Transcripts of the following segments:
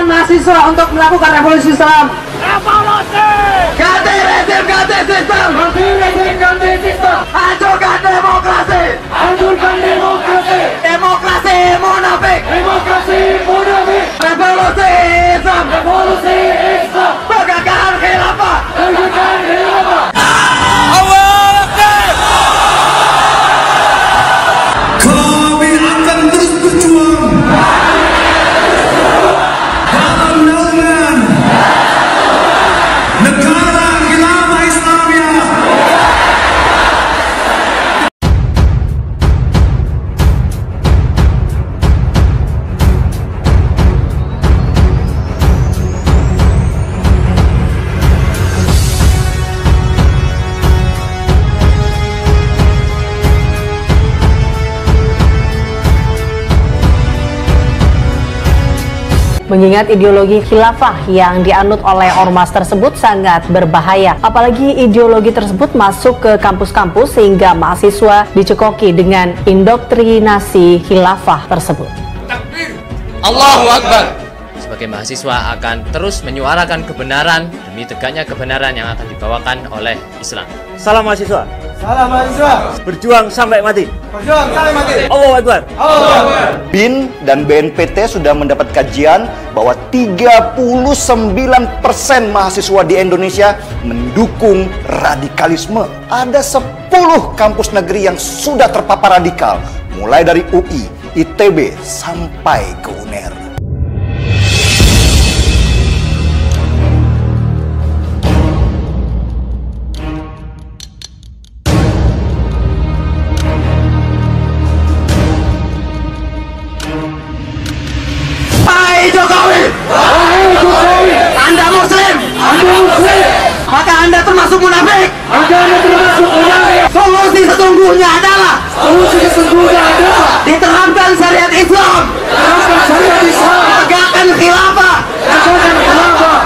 mahasiswa untuk melakukan revolusi Islam. Revolusi! Ganti rezim, ganti sistem. Ganti rezim, ganti sistem. Hancurkan demokrasi. Hancurkan demokrasi. Demokrasi munafik. Demokrasi munafik. Revolusi Islam. Revolusi Islam. Tegakkan khilafah. Tegakkan khilafah. Kami akan terus berjuang dalam naungan negara khilafah Islamiyah. Mengingat ideologi khilafah yang dianut oleh ormas tersebut sangat berbahaya. Apalagi ideologi tersebut masuk ke kampus-kampus sehingga mahasiswa dicekoki dengan indoktrinasi khilafah tersebut. Takbir, Allahu Akbar. sebagai mahasiswa akan terus menyuarakan kebenaran demi tegaknya kebenaran yang akan dibawakan oleh Islam. Salam mahasiswa. Salam mahasiswa. Berjuang sampai mati. Berjuang sampai mati. Allahu Akbar. Allahu Akbar. BIN dan BNPT sudah mendapat kajian bahwa 39% mahasiswa di Indonesia mendukung radikalisme. Ada 10 kampus negeri yang sudah terpapar radikal, mulai dari UI, ITB, sampai ke UNER. Hai Jokowi. Wahai Jokowi, Anda Muslim. Anda Muslim, Maka Anda termasuk munafik. maka Anda termasuk munafik. Solusi sesungguhnya adalah Solusi sesungguhnya adalah diterapkan syariat Islam. terapkan syariat Islam, Tegakkan khilafah. tegakkan khilafah.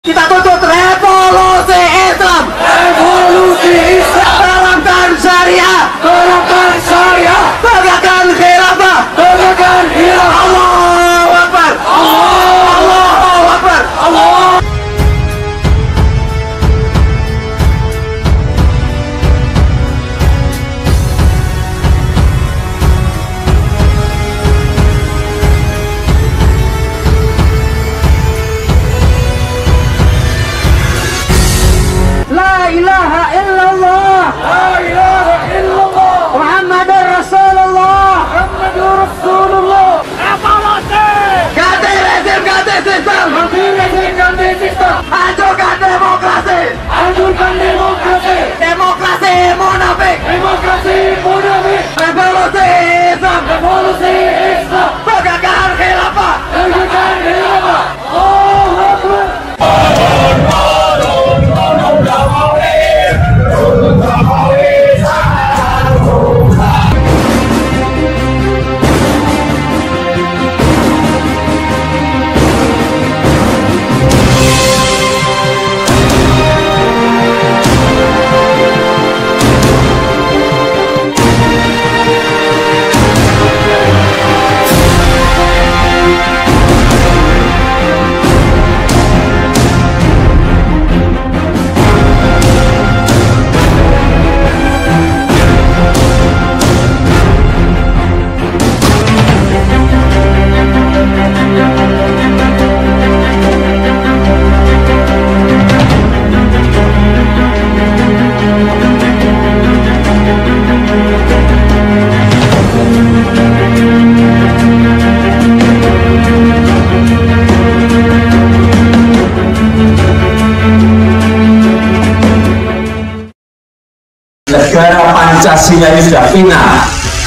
Kita tuntut revolusi Islam. Revolusi Islam, Terapkan syariat. terapkan syariat, Tegakkan khilafah. tegakkan khilafah. Allahu Akbar. Allahu Akbar. La ilaha illallah, la ilaha illallah, Muhammadur Rasulullah. Muhammadur Rasulullah. Evaluasi, Ganti rezim, ganti sistem. ganti rezim, ganti sistem, Hancurkan demokrasi. hancurkan demokrasi, Demokrasi munafik. demokrasi munafik, Revolusi Islam. revolusi Islam, Tegakkan khilafah. tegakkan khilafah. Allahu Akbar. Negara Pancasila ini sudah final.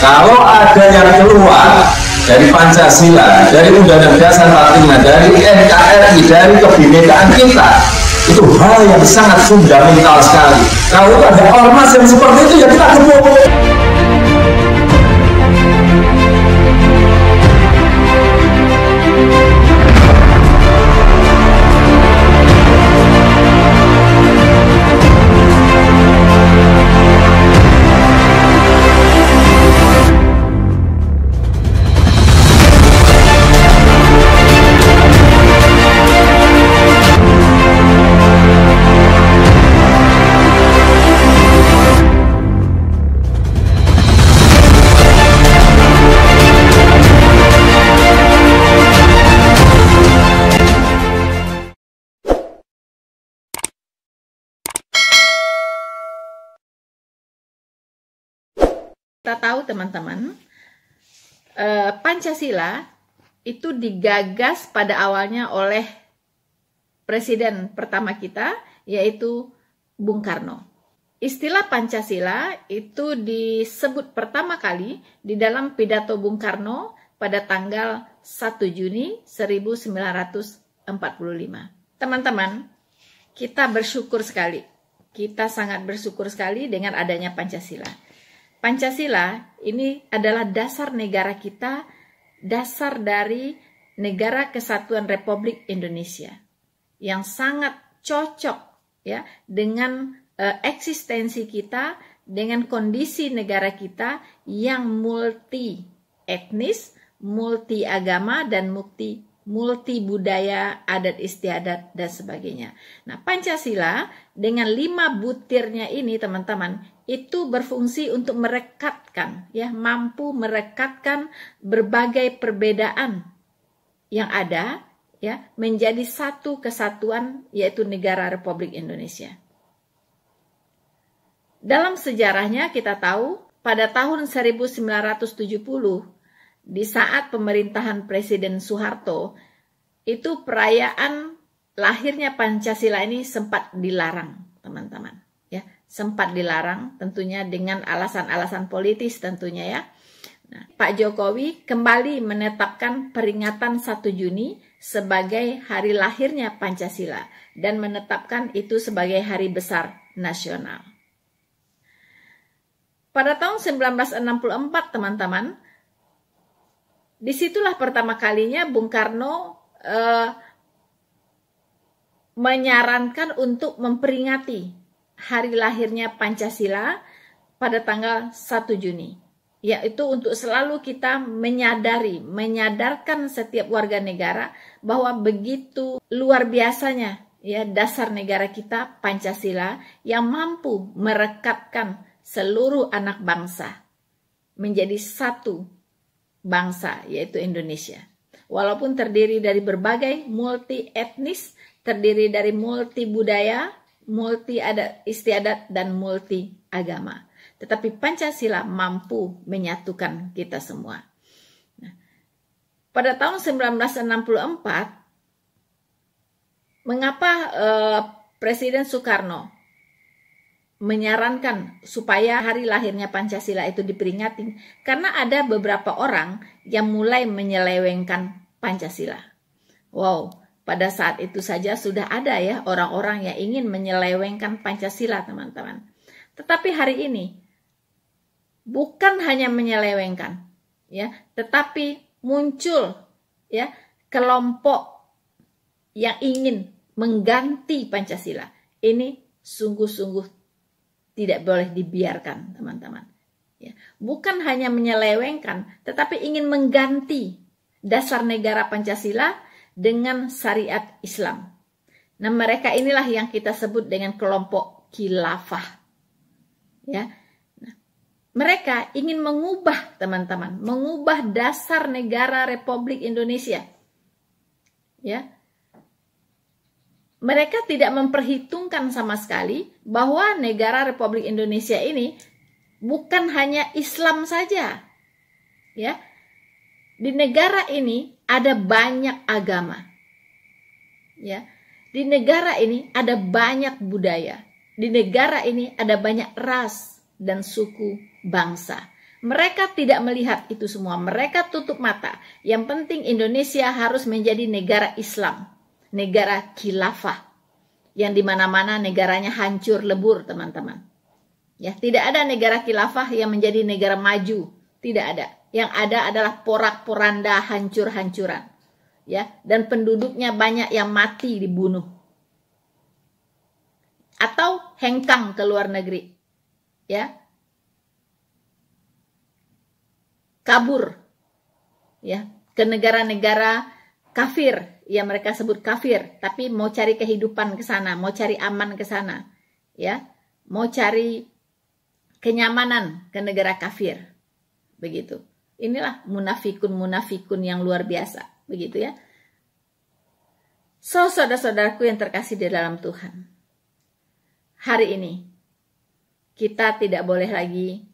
Kalau ada yang keluar dari Pancasila, dari Undang-Undang Dasar 45, dari NKRI, dari kebinekaan kita, itu hal yang sangat fundamental sekali. Kalau ada ormas yang seperti itu, ya kita gebuk. Kita tahu teman-teman, Pancasila itu digagas pada awalnya oleh presiden pertama kita, yaitu Bung Karno. Istilah Pancasila itu disebut pertama kali di dalam pidato Bung Karno pada tanggal 1 Juni 1945. Teman-teman, kita bersyukur sekali. Kita sangat bersyukur sekali dengan adanya Pancasila. Pancasila ini adalah dasar negara kita, dasar dari Negara Kesatuan Republik Indonesia yang sangat cocok ya dengan eksistensi kita, dengan kondisi negara kita yang multi etnis, multi agama, dan multi budaya, adat istiadat, dan sebagainya. Nah, Pancasila dengan 5 butirnya ini, teman-teman, itu berfungsi untuk merekatkan, ya, mampu merekatkan berbagai perbedaan yang ada, ya, menjadi satu kesatuan, yaitu Negara Republik Indonesia. Dalam sejarahnya kita tahu pada tahun 1970 di saat pemerintahan Presiden Soeharto itu perayaan lahirnya Pancasila ini sempat dilarang, teman-teman, ya, sempat dilarang tentunya dengan alasan-alasan politis tentunya ya. Nah, Pak Jokowi kembali menetapkan peringatan 1 Juni sebagai hari lahirnya Pancasila dan menetapkan itu sebagai hari besar nasional. Pada tahun 1964, teman-teman, disitulah pertama kalinya Bung Karno menyarankan untuk memperingati hari lahirnya Pancasila pada tanggal 1 Juni. Yaitu untuk selalu kita menyadarkan setiap warga negara bahwa begitu luar biasanya ya dasar negara kita Pancasila yang mampu merekatkan seluruh anak bangsa menjadi satu bangsa, yaitu Indonesia. Walaupun terdiri dari berbagai multi etnis, terdiri dari multi budaya, multi adat istiadat, dan multi agama. Tetapi Pancasila mampu menyatukan kita semua. Nah, pada tahun 1964, mengapa Presiden Soekarno menyarankan supaya hari lahirnya Pancasila itu diperingati? Karena ada beberapa orang yang mulai menyelewengkan Pancasila. Wow, pada saat itu saja sudah ada ya orang-orang yang ingin menyelewengkan Pancasila, teman-teman. Tetapi hari ini bukan hanya menyelewengkan, ya, tetapi muncul ya kelompok yang ingin mengganti Pancasila. Ini sungguh-sungguh tidak boleh dibiarkan, teman-teman. Ya, bukan hanya menyelewengkan, tetapi ingin mengganti dasar negara Pancasila dengan syariat Islam. Nah, mereka inilah yang kita sebut dengan kelompok khilafah. Ya, nah, mereka ingin mengubah, teman-teman, mengubah dasar negara Republik Indonesia. Ya. Mereka tidak memperhitungkan sama sekali bahwa negara Republik Indonesia ini bukan hanya Islam saja. Ya. Di negara ini ada banyak agama. Ya. Di negara ini ada banyak budaya. Di negara ini ada banyak ras dan suku bangsa. Mereka tidak melihat itu semua. Mereka tutup mata. Yang penting Indonesia harus menjadi negara Islam. Negara khilafah. Yang dimana-mana negaranya hancur lebur, teman-teman. Ya, tidak ada negara khilafah yang menjadi negara maju. Tidak ada. Yang ada adalah porak-poranda, hancur-hancuran. Ya, dan penduduknya banyak yang mati dibunuh. Atau hengkang ke luar negeri. Ya. Kabur. Ya, ke negara-negara kafir, ya mereka sebut kafir, tapi mau cari kehidupan ke sana, mau cari aman ke sana, ya, mau cari kenyamanan ke negara kafir, begitu. Inilah munafikun yang luar biasa, begitu ya. So, saudara-saudaraku yang terkasih di dalam Tuhan, hari ini kita tidak boleh lagi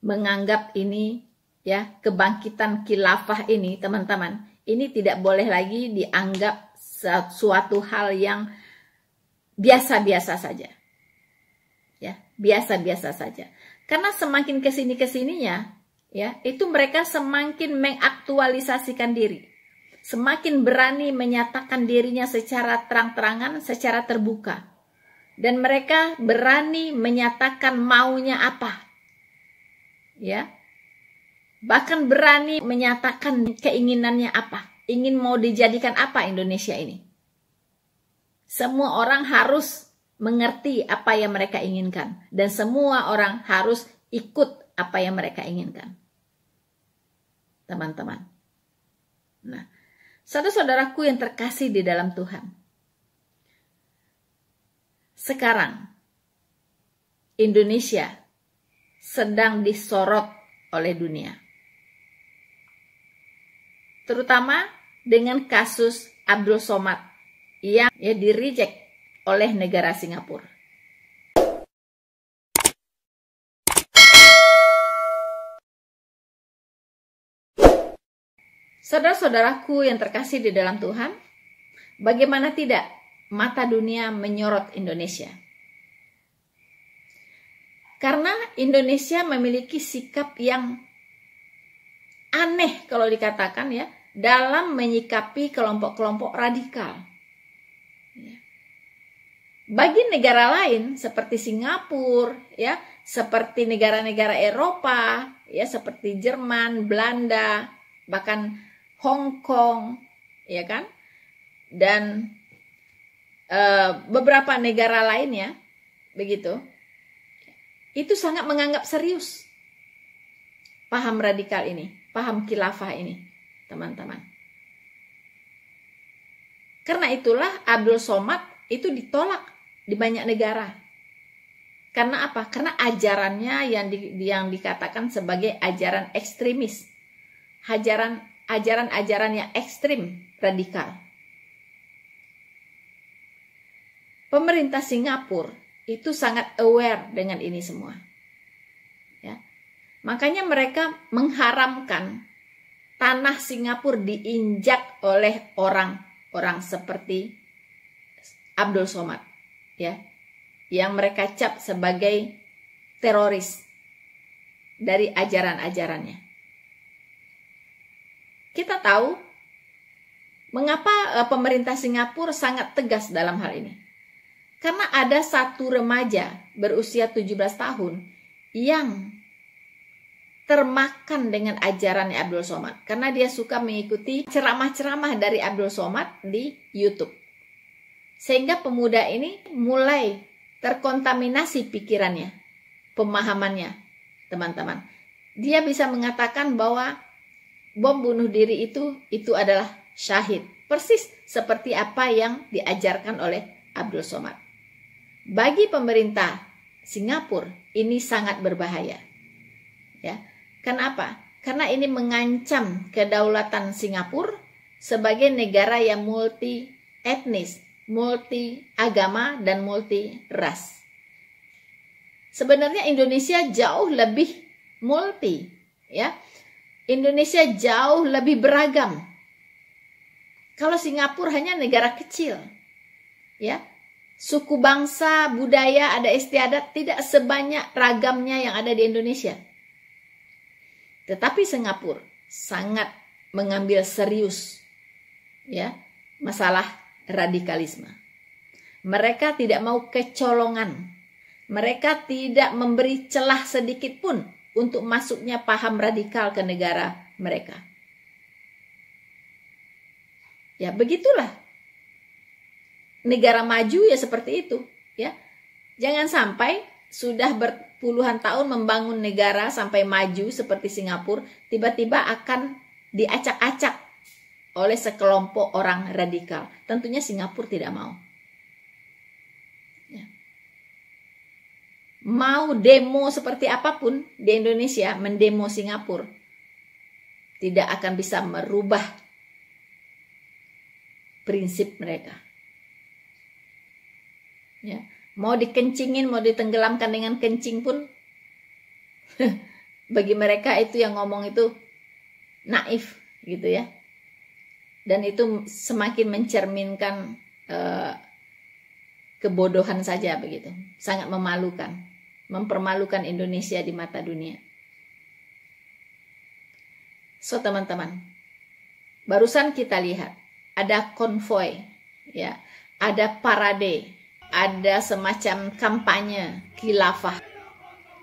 menganggap ini, ya, kebangkitan khilafah ini, teman-teman. Ini tidak boleh lagi dianggap suatu hal yang biasa-biasa saja. biasa-biasa saja. Karena semakin kesininya, ya, itu mereka semakin mengaktualisasikan diri, semakin berani menyatakan dirinya secara terang-terangan, secara terbuka, dan mereka berani menyatakan maunya apa, ya, bahkan berani menyatakan keinginannya apa, ingin mau dijadikan apa Indonesia ini. Semua orang harus mengerti apa yang mereka inginkan, dan semua orang harus ikut apa yang mereka inginkan, teman-teman. Nah, saudara-saudaraku yang terkasih di dalam Tuhan, sekarang Indonesia sedang disorot oleh dunia, terutama dengan kasus Abdul Somad yang di-reject oleh negara Singapura. Saudara-saudaraku yang terkasih di dalam Tuhan, bagaimana tidak mata dunia menyorot Indonesia? Karena Indonesia memiliki sikap yang aneh kalau dikatakan, ya, dalam menyikapi kelompok-kelompok radikal. Bagi negara lain seperti Singapura, ya, seperti negara-negara Eropa, ya, seperti Jerman, Belanda, bahkan Hong Kong, ya kan, dan beberapa negara lainnya, begitu, itu sangat menganggap serius paham radikal ini, paham khilafah ini, teman-teman. Karena itulah Abdul Somad itu ditolak di banyak negara. Karena apa? Karena ajarannya yang dikatakan sebagai ajaran ekstremis, ajaran-ajaran yang ekstrim, radikal. Pemerintah Singapura itu sangat aware dengan ini semua, ya. Makanya mereka mengharamkan tanah Singapura diinjak oleh orang-orang seperti Abdul Somad, ya, yang mereka cap sebagai teroris dari ajaran-ajarannya. Kita tahu mengapa pemerintah Singapura sangat tegas dalam hal ini. Karena ada satu remaja berusia 17 tahun yang termakan dengan ajarannya Abdul Somad. Karena dia suka mengikuti ceramah-ceramah dari Abdul Somad di YouTube. Sehingga pemuda ini mulai terkontaminasi pikirannya, pemahamannya, teman-teman. Dia bisa mengatakan bahwa bom bunuh diri itu adalah syahid. Persis seperti apa yang diajarkan oleh Abdul Somad. Bagi pemerintah Singapura ini sangat berbahaya. Ya. Kenapa? Karena ini mengancam kedaulatan Singapura sebagai negara yang multi etnis, multi agama, dan multi ras. Sebenarnya Indonesia jauh lebih multi, ya. Indonesia jauh lebih beragam. Kalau Singapura hanya negara kecil, ya. Suku bangsa, budaya, ada istiadat tidak sebanyak ragamnya yang ada di Indonesia. Tetapi Singapura sangat mengambil serius, ya, masalah radikalisme. Mereka tidak mau kecolongan. Mereka tidak memberi celah sedikit pun untuk masuknya paham radikal ke negara mereka. Ya, begitulah. Negara maju ya seperti itu, ya. Jangan sampai sudah berpuluhan tahun membangun negara sampai maju seperti Singapura, tiba-tiba akan diacak-acak oleh sekelompok orang radikal. Tentunya Singapura tidak mau. Ya. Mau demo seperti apapun di Indonesia, mendemo Singapura, tidak akan bisa merubah prinsip mereka. Ya. Mau dikencingin, mau ditenggelamkan dengan kencing pun, bagi mereka itu yang ngomong itu naif, gitu ya. Dan itu semakin mencerminkan kebodohan saja begitu, sangat memalukan. mempermalukan Indonesia di mata dunia. So teman-teman, barusan kita lihat ada konvoy, ya, ada parade, ada semacam kampanye khilafah.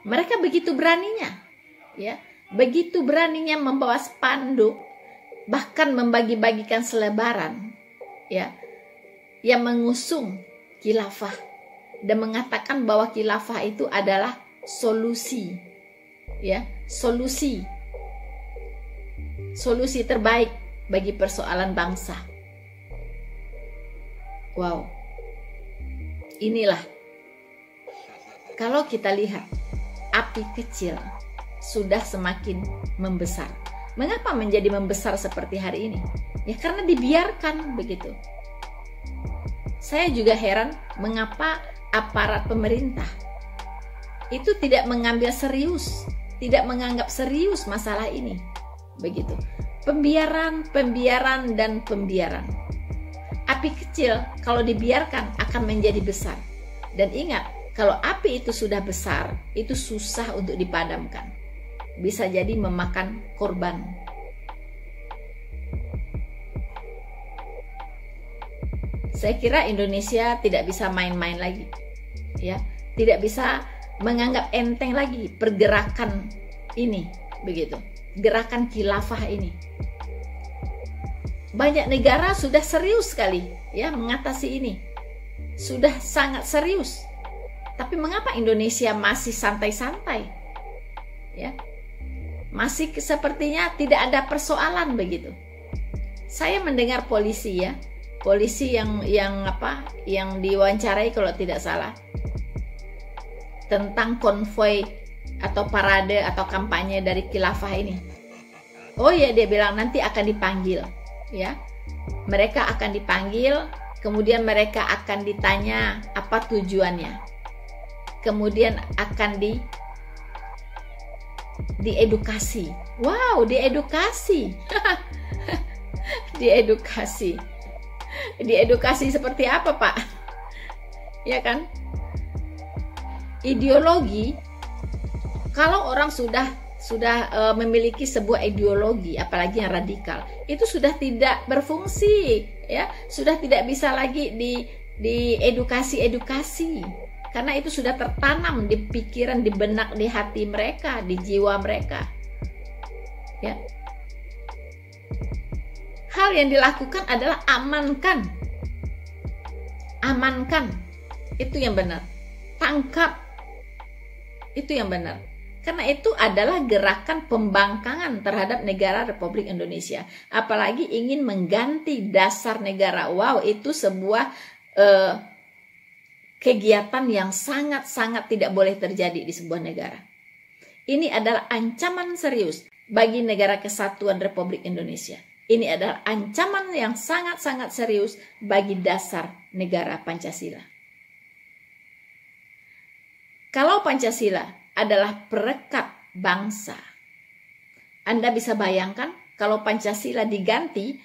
Mereka begitu beraninya, ya, begitu beraninya membawa spanduk, bahkan membagi-bagikan selebaran, ya, yang mengusung khilafah dan mengatakan bahwa khilafah itu adalah solusi, ya, solusi terbaik bagi persoalan bangsa. Wow, inilah kalau kita lihat api kecil sudah semakin membesar. Mengapa menjadi membesar seperti hari ini? Ya karena dibiarkan begitu. Saya juga heran mengapa aparat pemerintah itu tidak mengambil serius, tidak menganggap serius masalah ini. Begitu. Pembiaran dan pembiaran. Api kecil kalau dibiarkan akan menjadi besar. Dan ingat, kalau api itu sudah besar, itu susah untuk dipadamkan. Bisa jadi memakan korban. Saya kira Indonesia tidak bisa main-main lagi, ya, tidak bisa menganggap enteng lagi pergerakan ini, begitu, gerakan khilafah ini. Banyak negara sudah serius sekali, ya, mengatasi ini, sudah sangat serius. Tapi mengapa Indonesia masih santai-santai, ya, masih sepertinya tidak ada persoalan begitu. Saya mendengar polisi, ya. Polisi yang diwawancarai kalau tidak salah tentang konvoy atau parade atau kampanye dari khilafah ini. Oh ya, dia bilang nanti akan dipanggil, ya. Mereka akan dipanggil, kemudian mereka akan ditanya apa tujuannya. Kemudian akan diedukasi. Wow, diedukasi. Diedukasi. Diedukasi seperti apa, Pak? Ya kan? Ideologi, kalau orang sudah memiliki sebuah ideologi, apalagi yang radikal, itu sudah tidak berfungsi, ya, sudah tidak bisa lagi diedukasi, karena itu sudah tertanam di pikiran, di benak, di hati mereka, di jiwa mereka, ya. Hal yang dilakukan adalah amankan, itu yang benar, tangkap, itu yang benar. Karena itu adalah gerakan pembangkangan terhadap negara Republik Indonesia. Apalagi ingin mengganti dasar negara. Wow, itu sebuah kegiatan yang sangat-sangat tidak boleh terjadi di sebuah negara. Ini adalah ancaman serius bagi negara kesatuan Republik Indonesia. Ini adalah ancaman yang sangat-sangat serius bagi dasar negara Pancasila. Kalau Pancasila adalah perekat bangsa, Anda bisa bayangkan kalau Pancasila diganti,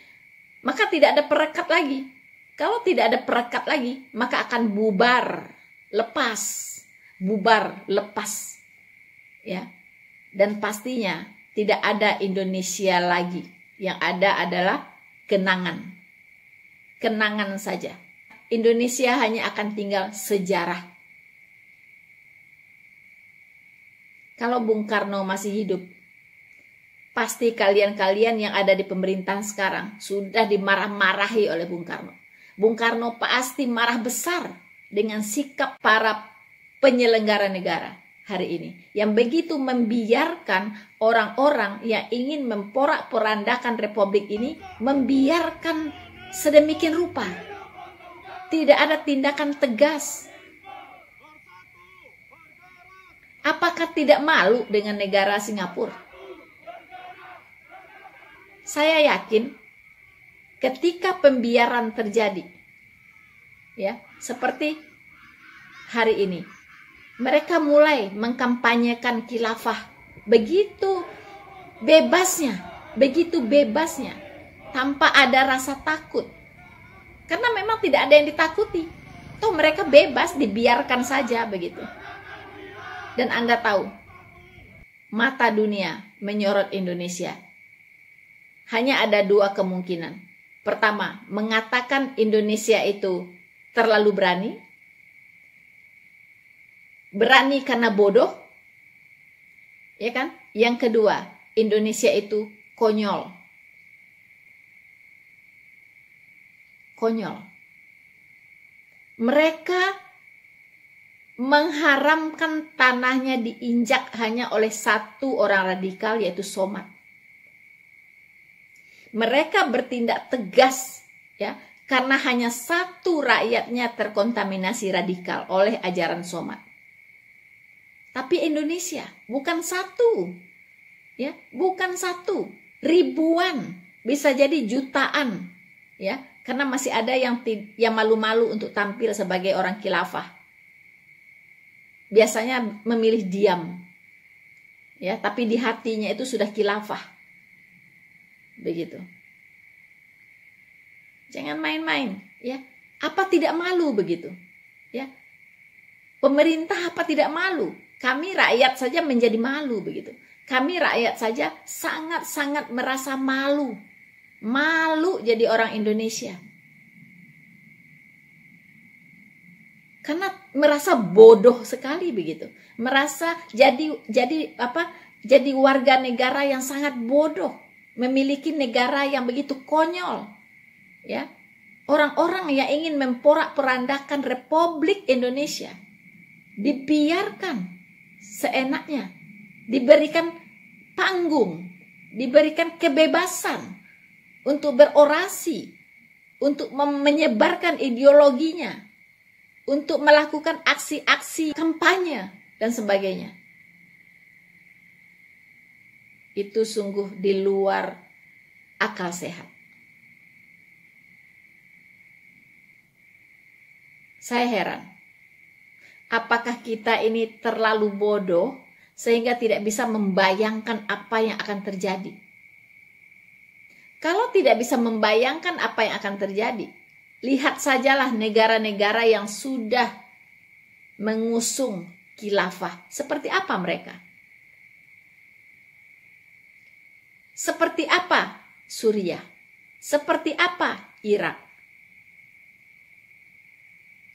maka tidak ada perekat lagi. Kalau tidak ada perekat lagi, maka akan bubar lepas, ya. Dan pastinya tidak ada Indonesia lagi. Yang ada adalah kenangan saja. Indonesia hanya akan tinggal sejarah. Kalau Bung Karno masih hidup, pasti kalian-kalian yang ada di pemerintahan sekarang sudah dimarah-marahi oleh Bung Karno. Bung Karno pasti marah besar dengan sikap para penyelenggara negara hari ini, yang begitu membiarkan orang-orang yang ingin memporak-porandakan Republik ini, membiarkan sedemikian rupa. Tidak ada tindakan tegas. Apakah tidak malu dengan negara Singapura? Saya yakin ketika pembiaran terjadi, ya, seperti hari ini, mereka mulai mengkampanyekan khilafah begitu bebasnya, tanpa ada rasa takut. Karena memang tidak ada yang ditakuti. Toh mereka bebas, dibiarkan saja begitu. Dan Anda tahu, mata dunia menyorot Indonesia. Hanya ada dua kemungkinan. Pertama, mengatakan Indonesia itu terlalu berani. Berani karena bodoh. Ya kan? Yang kedua, Indonesia itu konyol. Konyol. Mereka mengharamkan tanahnya diinjak hanya oleh satu orang radikal, yaitu Somad. Mereka bertindak tegas, ya, karena hanya satu rakyatnya terkontaminasi radikal oleh ajaran Somad. Tapi Indonesia bukan satu, ya, bukan satu, ribuan, bisa jadi jutaan, ya, karena masih ada yang malu-malu untuk tampil sebagai orang khilafah. Biasanya memilih diam, ya, tapi di hatinya itu sudah khilafah, begitu. Jangan main-main, ya. Apa tidak malu begitu, ya? Pemerintah apa tidak malu? Kami rakyat saja menjadi malu begitu. Kami rakyat saja sangat-sangat merasa malu, malu jadi orang Indonesia. Karena merasa bodoh sekali begitu. Merasa jadi warga negara yang sangat bodoh, memiliki negara yang begitu konyol. Ya. Orang-orang yang ingin memporak-porandakan Republik Indonesia dibiarkan seenaknya, diberikan panggung, diberikan kebebasan untuk berorasi, untuk menyebarkan ideologinya, untuk melakukan aksi-aksi kampanye dan sebagainya. Itu sungguh di luar akal sehat. Saya heran, apakah kita ini terlalu bodoh sehingga tidak bisa membayangkan apa yang akan terjadi? Kalau tidak bisa membayangkan apa yang akan terjadi, lihat sajalah negara-negara yang sudah mengusung khilafah. Seperti apa mereka? Seperti apa Suriah? Seperti apa Irak?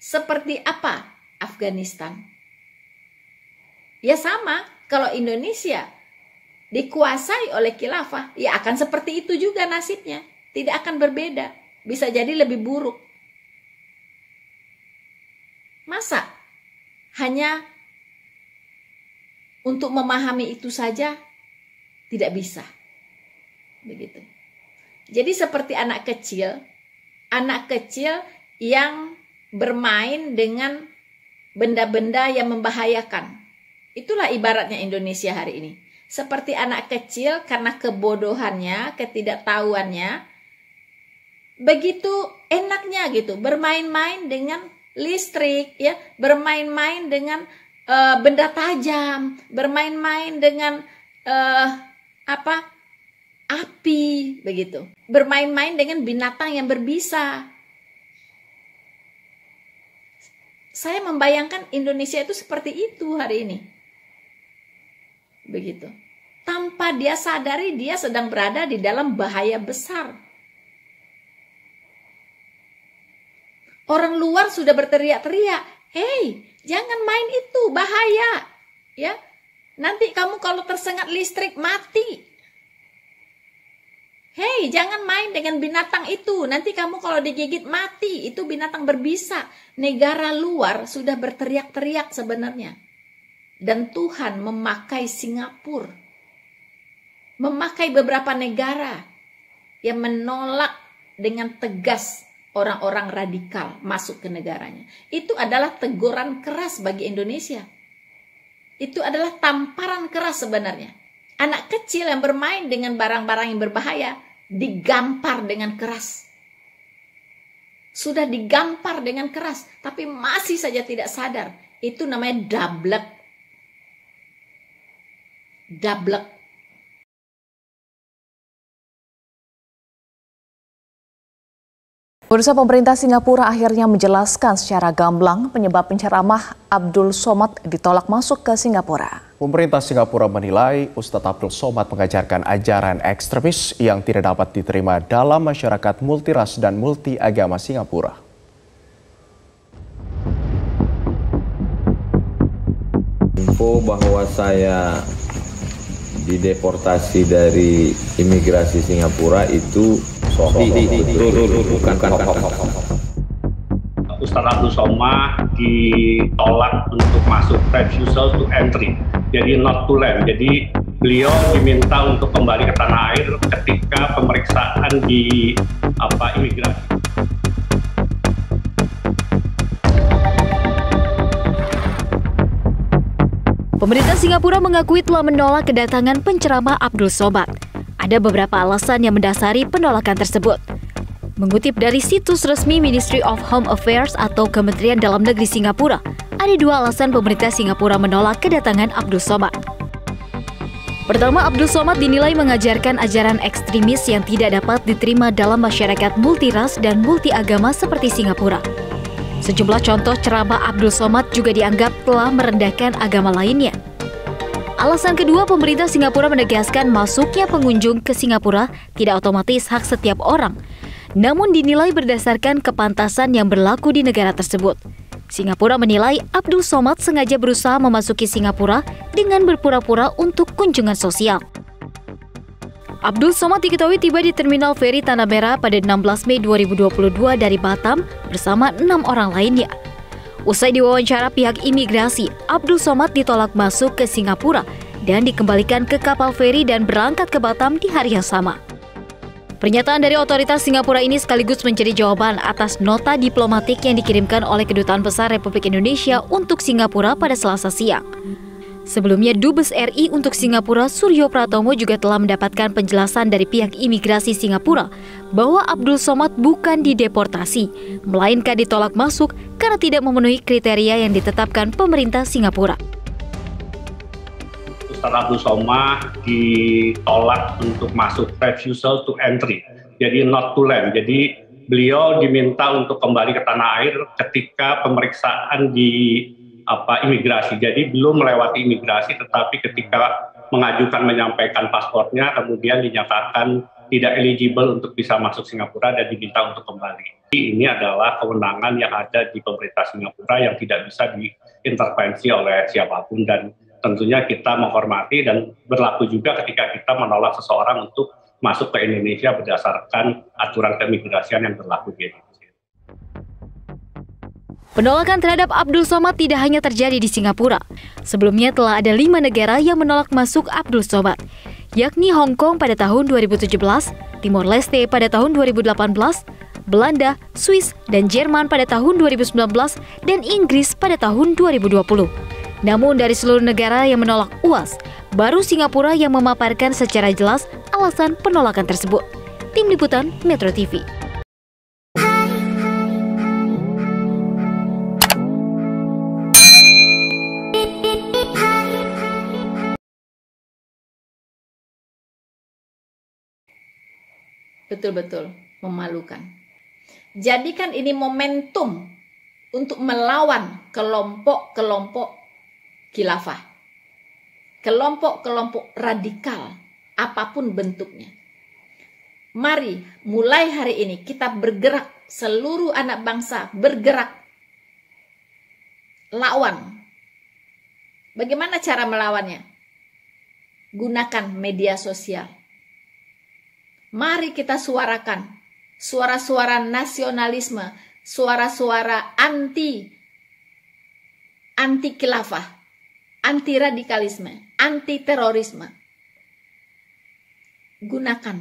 Seperti apa Afghanistan? Ya sama, kalau Indonesia dikuasai oleh khilafah, ya akan seperti itu juga nasibnya. Tidak akan berbeda. Bisa jadi lebih buruk. Masa hanya untuk memahami itu saja tidak bisa? Begitu. Jadi seperti anak kecil yang bermain dengan benda-benda yang membahayakan. Itulah ibaratnya Indonesia hari ini. Seperti anak kecil karena kebodohannya, ketidaktahuannya, begitu enaknya gitu, bermain-main dengan listrik, ya, bermain-main dengan benda tajam, bermain-main dengan api, begitu, bermain-main dengan binatang yang berbisa. Saya membayangkan Indonesia itu seperti itu hari ini, begitu. Tanpa dia sadari dia sedang berada di dalam bahaya besar. Orang luar sudah berteriak-teriak, "Hei, jangan main itu, bahaya. Ya, nanti kamu kalau tersengat listrik mati. Hei, jangan main dengan binatang itu, nanti kamu kalau digigit mati, itu binatang berbisa." Negara luar sudah berteriak-teriak sebenarnya. Dan Tuhan memakai Singapura, memakai beberapa negara yang menolak dengan tegas orang-orang radikal masuk ke negaranya. Itu adalah teguran keras bagi Indonesia. Itu adalah tamparan keras sebenarnya. Anak kecil yang bermain dengan barang-barang yang berbahaya digampar dengan keras. Sudah digampar dengan keras, tapi masih saja tidak sadar. Itu namanya dablek. Dablek. Pemirsa, pemerintah Singapura akhirnya menjelaskan secara gamblang penyebab penceramah Abdul Somad ditolak masuk ke Singapura. Pemerintah Singapura menilai Ustadz Abdul Somad mengajarkan ajaran ekstremis yang tidak dapat diterima dalam masyarakat multiras dan multi agama Singapura. Info bahwa saya dideportasi dari imigrasi Singapura itu bukan. Ustadz Abdul Somad ditolak untuk masuk refusal to entry, jadi not to land. Jadi beliau diminta untuk kembali ke tanah air ketika pemeriksaan di imigrasi. Pemerintah Singapura mengakui telah menolak kedatangan penceramah Abdul Somad. Ada beberapa alasan yang mendasari penolakan tersebut. Mengutip dari situs resmi Ministry of Home Affairs atau Kementerian Dalam Negeri Singapura, ada dua alasan pemerintah Singapura menolak kedatangan Abdul Somad. Pertama, Abdul Somad dinilai mengajarkan ajaran ekstremis yang tidak dapat diterima dalam masyarakat multiras dan multiagama seperti Singapura. Sejumlah contoh ceramah Abdul Somad juga dianggap telah merendahkan agama lainnya. Alasan kedua, pemerintah Singapura menegaskan masuknya pengunjung ke Singapura tidak otomatis hak setiap orang, namun dinilai berdasarkan kepantasan yang berlaku di negara tersebut. Singapura menilai Abdul Somad sengaja berusaha memasuki Singapura dengan berpura-pura untuk kunjungan sosial. Abdul Somad diketahui tiba di Terminal Feri Tanah Merah pada 16 Mei 2022 dari Batam bersama 6 orang lainnya. Usai diwawancara pihak imigrasi, Abdul Somad ditolak masuk ke Singapura dan dikembalikan ke kapal feri dan berangkat ke Batam di hari yang sama. Pernyataan dari otoritas Singapura ini sekaligus menjadi jawaban atas nota diplomatik yang dikirimkan oleh Kedutaan Besar Republik Indonesia untuk Singapura pada Selasa siang. Sebelumnya, Dubes RI untuk Singapura Suryo Pratomo juga telah mendapatkan penjelasan dari pihak imigrasi Singapura bahwa Abdul Somad bukan dideportasi, melainkan ditolak masuk karena tidak memenuhi kriteria yang ditetapkan pemerintah Singapura. Ustadz Abdul Somad ditolak untuk masuk refusal to entry, jadi not to land. Jadi beliau diminta untuk kembali ke tanah air ketika pemeriksaan di imigrasi. Jadi belum melewati imigrasi, tetapi ketika menyampaikan paspornya, kemudian dinyatakan tidak eligible untuk bisa masuk Singapura dan diminta untuk kembali. Ini adalah kewenangan yang ada di pemerintah Singapura yang tidak bisa diintervensi oleh siapapun, dan tentunya kita menghormati dan berlaku juga ketika kita menolak seseorang untuk masuk ke Indonesia berdasarkan aturan keimigrasian yang berlaku di Indonesia. Penolakan terhadap Abdul Somad tidak hanya terjadi di Singapura. Sebelumnya telah ada 5 negara yang menolak masuk Abdul Somad, yakni Hong Kong pada tahun 2017, Timor Leste pada tahun 2018, Belanda, Swiss, dan Jerman pada tahun 2019, dan Inggris pada tahun 2020. Namun dari seluruh negara yang menolak UAS, baru Singapura yang memaparkan secara jelas alasan penolakan tersebut. Tim Liputan Metro TV. Betul-betul memalukan. Jadikan ini momentum untuk melawan kelompok-kelompok khilafah, kelompok-kelompok radikal, apapun bentuknya. Mari mulai hari ini kita bergerak, seluruh anak bangsa bergerak, lawan. Bagaimana cara melawannya? Gunakan media sosial. Mari kita suarakan suara-suara nasionalisme, suara-suara anti khilafah, anti radikalisme, anti terorisme. Gunakan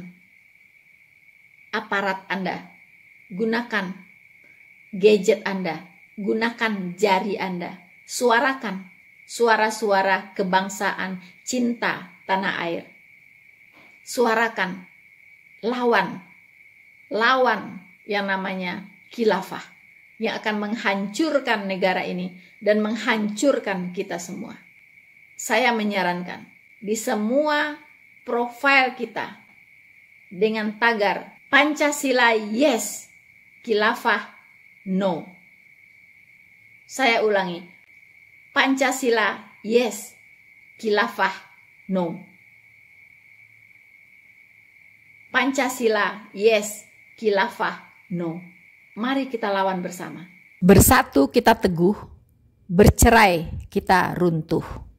aparat Anda, gunakan gadget Anda, gunakan jari Anda, suarakan suara-suara kebangsaan, cinta tanah air. Suarakan, lawan yang namanya khilafah yang akan menghancurkan negara ini dan menghancurkan kita semua. Saya menyarankan di semua profil kita dengan tagar Pancasila yes, khilafah, no. Saya ulangi. Pancasila, yes. Khilafah, no. Pancasila, yes. Khilafah, no. Mari kita lawan bersama. Bersatu kita teguh, bercerai kita runtuh.